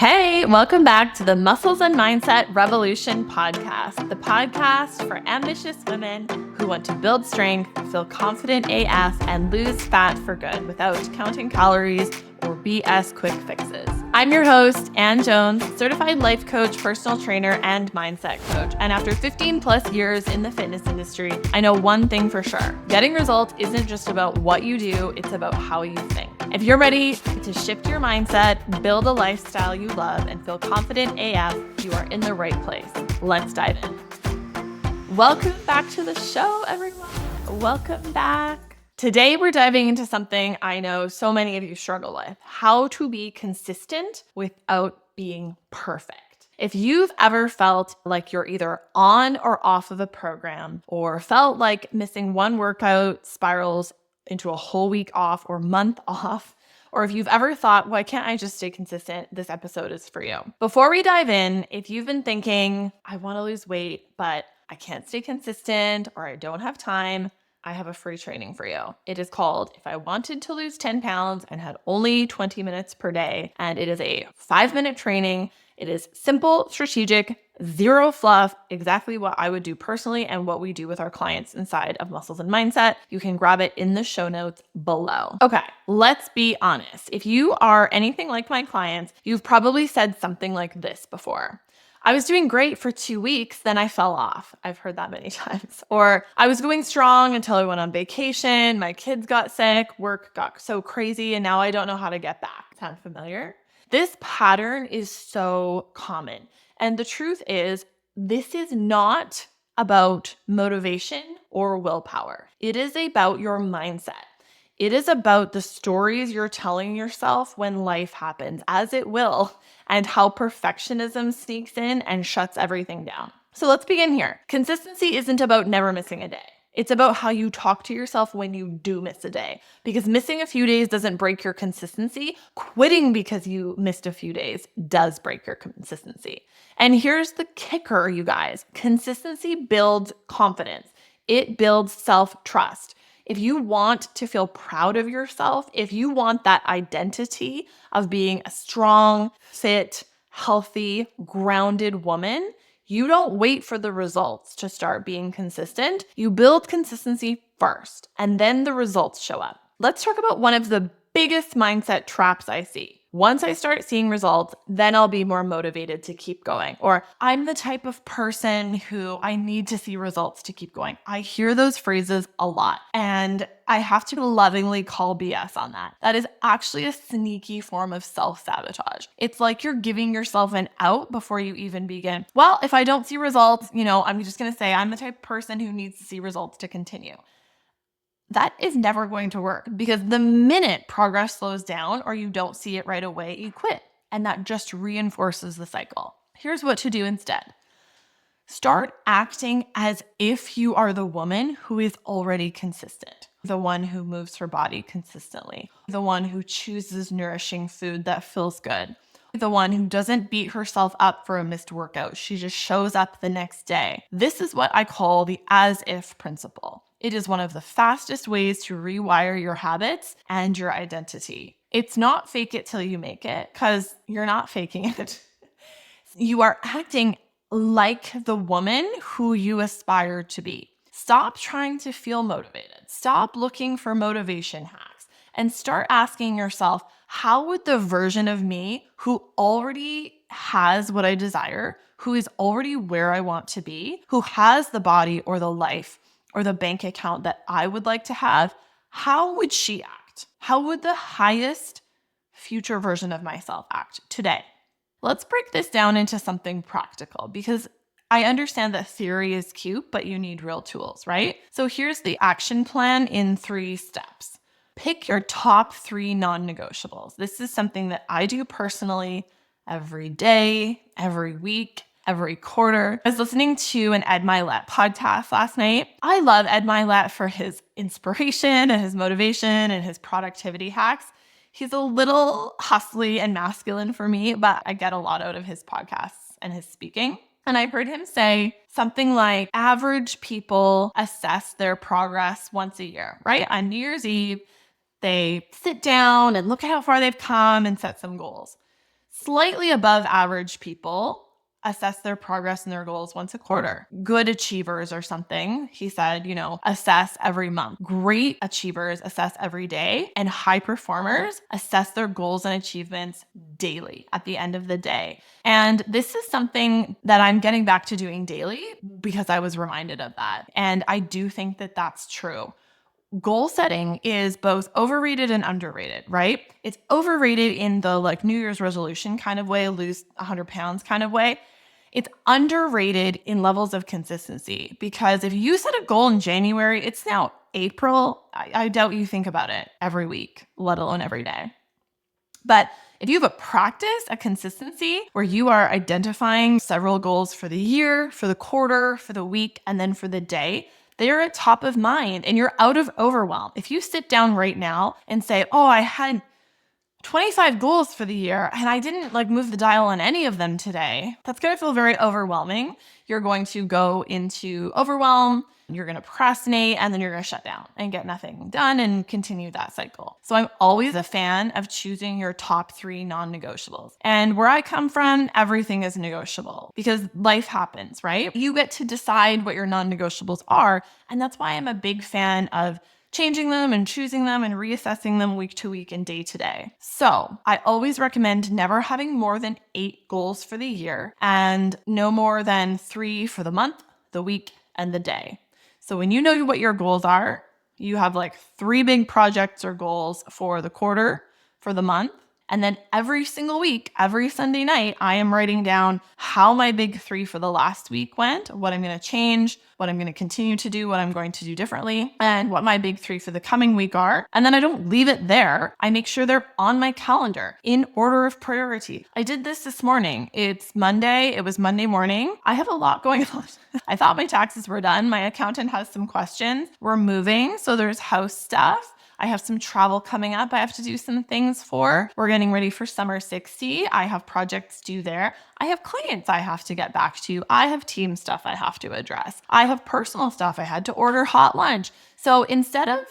Hey, welcome back to the Muscles and Mindset Revolution podcast, the podcast for ambitious women who want to build strength, feel confident AF, and lose fat for good without counting calories or BS quick fixes. I'm your host, Ann Jones, certified life coach, personal trainer, and mindset coach. And after 15 plus years in the fitness industry, I know one thing for sure. Getting results isn't just about what you do, it's about how you think. If you're ready to shift your mindset, build a lifestyle you love, and feel confident AF, you are in the right place. Let's dive in. Welcome back to the show, everyone. Welcome back. Today, we're diving into something I know so many of you struggle with: how to be consistent without being perfect. If you've ever felt like you're either on or off of a program, or felt like missing one workout spirals into a whole week off or month off, or if you've ever thought, why can't I just stay consistent? This episode is for you. Before we dive in, if you've been thinking, I want to lose weight, but I can't stay consistent, or I don't have time, I have a free training for you. It is called If I Wanted to Lose 10 Pounds and Had Only 20 Minutes Per Day. And it is a 5-minute training. It is simple, strategic, zero fluff, exactly what I would do personally and what we do with our clients inside of Muscles and Mindset. You can grab it in the show notes below. Okay, let's be honest. If you are anything like my clients, you've probably said something like this before. I was doing great for 2 weeks, then I fell off. I've heard that many times. Or I was going strong until I went on vacation, my kids got sick, work got so crazy, and now I don't know how to get back. Sound familiar? This pattern is so common. And the truth is, this is not about motivation or willpower. It is about your mindset. It is about the stories you're telling yourself when life happens, as it will, and how perfectionism sneaks in and shuts everything down. So let's begin here. Consistency isn't about never missing a day. It's about how you talk to yourself when you do miss a day. Because missing a few days doesn't break your consistency. Quitting because you missed a few days does break your consistency. And here's the kicker, you guys. Consistency builds confidence. It builds self-trust. If you want to feel proud of yourself, if you want that identity of being a strong, fit, healthy, grounded woman, you don't wait for the results to start being consistent. You build consistency first, and then the results show up. Let's talk about one of the biggest mindset traps I see. Once I start seeing results, then I'll be more motivated to keep going. Or I'm the type of person who I need to see results to keep going. I hear those phrases a lot, and I have to lovingly call BS on that. That is actually a sneaky form of self-sabotage. It's like you're giving yourself an out before you even begin. Well, if I don't see results, I'm just going to say I'm the type of person who needs to see results to continue. That is never going to work, because the minute progress slows down or you don't see it right away, you quit. And that just reinforces the cycle. Here's what to do instead. Start acting as if you are the woman who is already consistent, the one who moves her body consistently, the one who chooses nourishing food that feels good, the one who doesn't beat herself up for a missed workout. She just shows up the next day. This is what I call the as-if principle. It is one of the fastest ways to rewire your habits and your identity. It's not fake it till you make it, because you're not faking it. You are acting like the woman who you aspire to be. Stop trying to feel motivated. Stop looking for motivation hacks and start asking yourself, how would the version of me who already has what I desire, who is already where I want to be, who has the body or the life or the bank account that I would like to have, how would she act? How would the highest future version of myself act today? Let's break this down into something practical, because I understand that theory is cute, but you need real tools, right? So here's the action plan in 3 steps. Pick your top 3 non-negotiables. This is something that I do personally every day, every week, every quarter. I was listening to an Ed Milet podcast last night. I love Ed Milet for his inspiration and his motivation and his productivity hacks. He's a little hustly and masculine for me, but I get a lot out of his podcasts and his speaking. And I heard him say something like, average people assess their progress once a year, right? On New Year's Eve, they sit down and look at how far they've come and set some goals. Slightly above average people assess their progress and their goals once a quarter. Good achievers or something, he said, assess every month. Great achievers assess every day, and high performers assess their goals and achievements daily at the end of the day. And this is something that I'm getting back to doing daily because I was reminded of that. And I do think that that's true. Goal setting is both overrated and underrated, right? It's overrated in the New Year's resolution kind of way, lose 100 pounds kind of way. It's underrated in levels of consistency because if you set a goal in January, it's now April. I doubt you think about it every week, let alone every day. But if you have a practice, a consistency where you are identifying several goals for the year, for the quarter, for the week, and then for the day, they're at top of mind and you're out of overwhelm. If you sit down right now and say, oh, I had 25 goals for the year and I didn't move the dial on any of them today, that's going to feel very overwhelming. You're going to go into overwhelm, you're going to procrastinate, and then you're going to shut down and get nothing done and continue that cycle. So I'm always a fan of choosing your top 3 non-negotiables. And where I come from, everything is negotiable because life happens, right? You get to decide what your non-negotiables are. And that's why I'm a big fan of changing them and choosing them and reassessing them week to week and day to day. So I always recommend never having more than 8 goals for the year and no more than 3 for the month, the week, and the day. So when you know what your goals are, you have 3 big projects or goals for the quarter, for the month. And then every single week, every Sunday night, I am writing down how my big 3 for the last week went, what I'm going to change, what I'm going to continue to do, what I'm going to do differently, and what my big 3 for the coming week are. And then I don't leave it there. I make sure they're on my calendar in order of priority. I did this morning. It's Monday. It was Monday morning. I have a lot going on. I thought my taxes were done. My accountant has some questions. We're moving, so there's house stuff. I have some travel coming up I have to do some things for. We're getting ready for Summer 60. I have projects due there. I have clients I have to get back to. I have team stuff I have to address. I have personal stuff. I had to order hot lunch. So instead of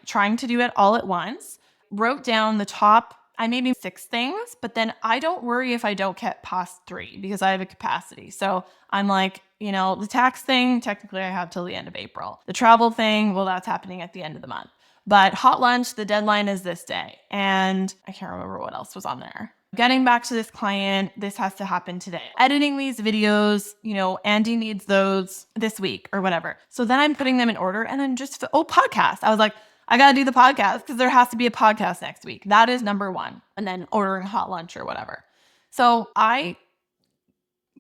trying to do it all at once, wrote down the top, maybe 6 things, but then I don't worry if I don't get past 3 because I have a capacity. So I'm the tax thing, technically I have till the end of April. The travel thing, well, that's happening at the end of the month. But hot lunch, the deadline is this day. And I can't remember what else was on there. Getting back to this client, this has to happen today. Editing these videos, Andy needs those this week or whatever. So then I'm putting them in order and then podcast. I was I got to do the podcast because there has to be a podcast next week. That is number 1. And then ordering hot lunch or whatever. So I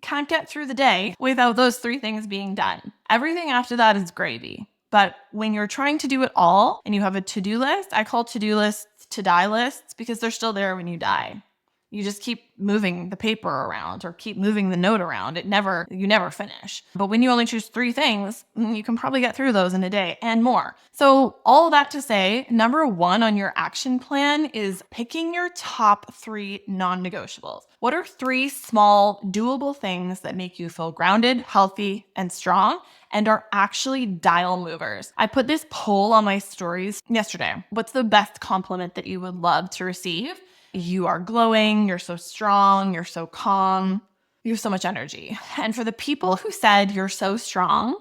can't get through the day without those 3 things being done. Everything after that is gravy. But when you're trying to do it all and you have a to-do list, I call to-do lists to-die lists because they're still there when you die. You just keep moving the paper around or keep moving the note around. You never finish. But when you only choose 3 things, you can probably get through those in a day and more. So all that to say, number 1 on your action plan is picking your top 3 non-negotiables. What are 3 small, doable things that make you feel grounded, healthy, and strong, and are actually dial movers? I put this poll on my stories yesterday. What's the best compliment that you would love to receive? You are glowing, you're so strong, you're so calm, you have so much energy. And for the people who said you're so strong,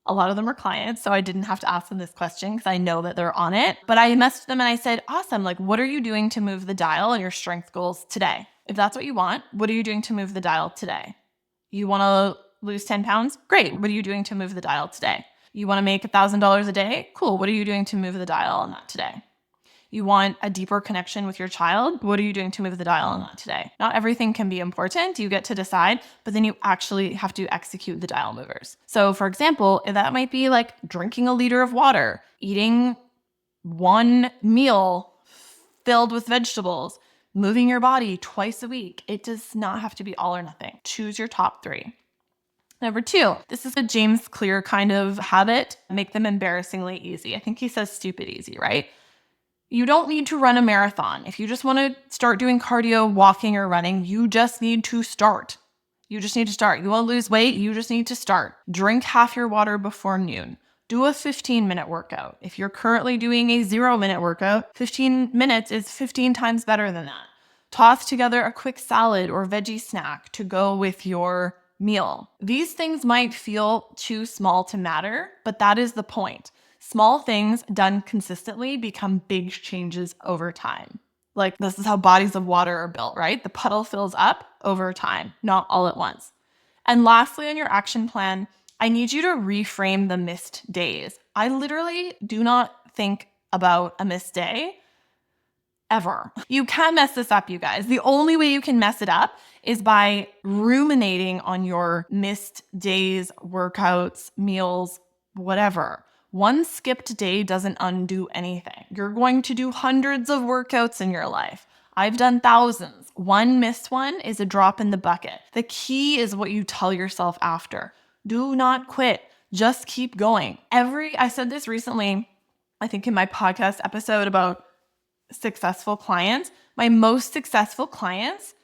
a lot of them are clients, so I didn't have to ask them this question because I know that they're on it. But I messaged them and I said, awesome, what are you doing to move the dial on your strength goals today? If that's what you want, what are you doing to move the dial today? You want to lose 10 pounds? Great. What are you doing to move the dial today? You want to make $1,000 a day? Cool. What are you doing to move the dial on that today? You want a deeper connection with your child? What are you doing to move the dial on that today? Not everything can be important. You get to decide, but then you actually have to execute the dial movers. So for example, that might be drinking a liter of water, eating 1 meal filled with vegetables, moving your body twice a week. It does not have to be all or nothing. Choose your top 3. Number 2, this is a James Clear kind of habit. Make them embarrassingly easy. I think he says stupid easy, right? You don't need to run a marathon. If you just want to start doing cardio, walking, or running, you just need to start. You just need to start. You want to lose weight? You just need to start. Drink half your water before noon. Do a 15-minute workout. If you're currently doing a 0-minute workout, 15 minutes is 15 times better than that. Toss together a quick salad or veggie snack to go with your meal. These things might feel too small to matter, but that is the point. Small things done consistently become big changes over time. Like, this is how bodies of water are built, right? The puddle fills up over time, not all at once. And lastly, on your action plan, I need you to reframe the missed days. I literally do not think about a missed day ever. You can mess this up, you guys. The only way you can mess it up is by ruminating on your missed days, workouts, meals, whatever. One skipped day doesn't undo anything. You're going to do hundreds of workouts in your life. I've done thousands. One missed one is a drop in the bucket. The key is what you tell yourself after. Do not quit. Just keep going. I said this recently, I think in my podcast episode about successful clients. My most successful clients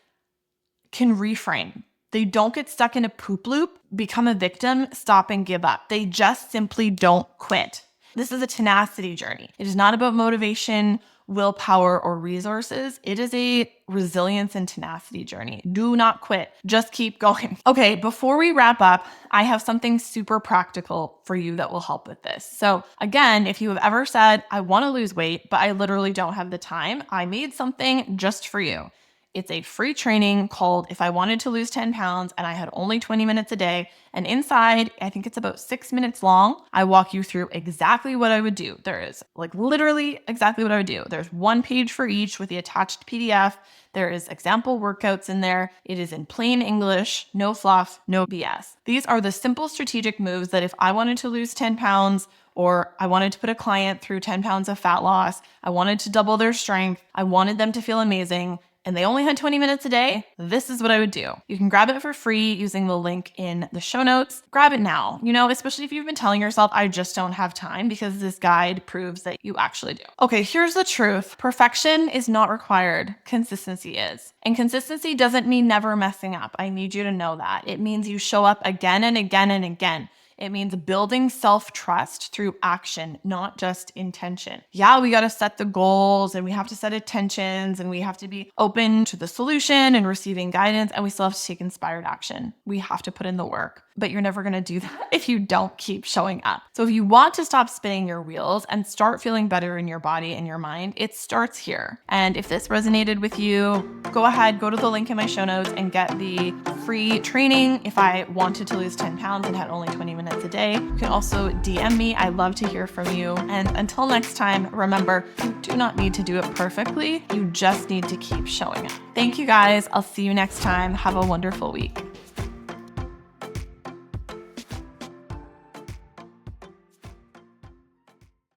can reframe. They don't get stuck in a poop loop, become a victim, stop and give up. They just simply don't quit. This is a tenacity journey. It is not about motivation, willpower, or resources. It is a resilience and tenacity journey. Do not quit. Just keep going. Okay, before we wrap up, I have something super practical for you that will help with this. So again, if you have ever said, I want to lose weight, but I literally don't have the time, I made something just for you. It's a free training called If I Wanted to Lose 10 Pounds and I Had Only 20 Minutes a Day. And inside, I think it's about 6 minutes long. I walk you through exactly what I would do. There is literally exactly what I would do. There's one page for each with the attached PDF. There is example workouts in there. It is in plain English, no fluff, no BS. These are the simple strategic moves that if I wanted to lose 10 pounds, or I wanted to put a client through 10 pounds of fat loss, I wanted to double their strength, I wanted them to feel amazing, and they only had 20 minutes a day, this is what I would do. You can grab it for free using the link in the show notes. Grab it now, especially if you've been telling yourself, I just don't have time, because this guide proves that you actually do. Okay, here's the truth. Perfection is not required. Consistency is. And consistency doesn't mean never messing up. I need you to know that. It means you show up again and again and again. It means building self-trust through action, not just intention. Yeah, we got to set the goals and we have to set intentions and we have to be open to the solution and receiving guidance, and we still have to take inspired action. We have to put in the work, but you're never going to do that if you don't keep showing up. So if you want to stop spinning your wheels and start feeling better in your body and your mind, it starts here. And if this resonated with you, go ahead, go to the link in my show notes and get the free training if I wanted to lose 10 pounds and had only 20 minutes a day. You can also DM me. I love to hear from you. And until next time, remember, you do not need to do it perfectly. You just need to keep showing up. Thank you guys. I'll see you next time. Have a wonderful week.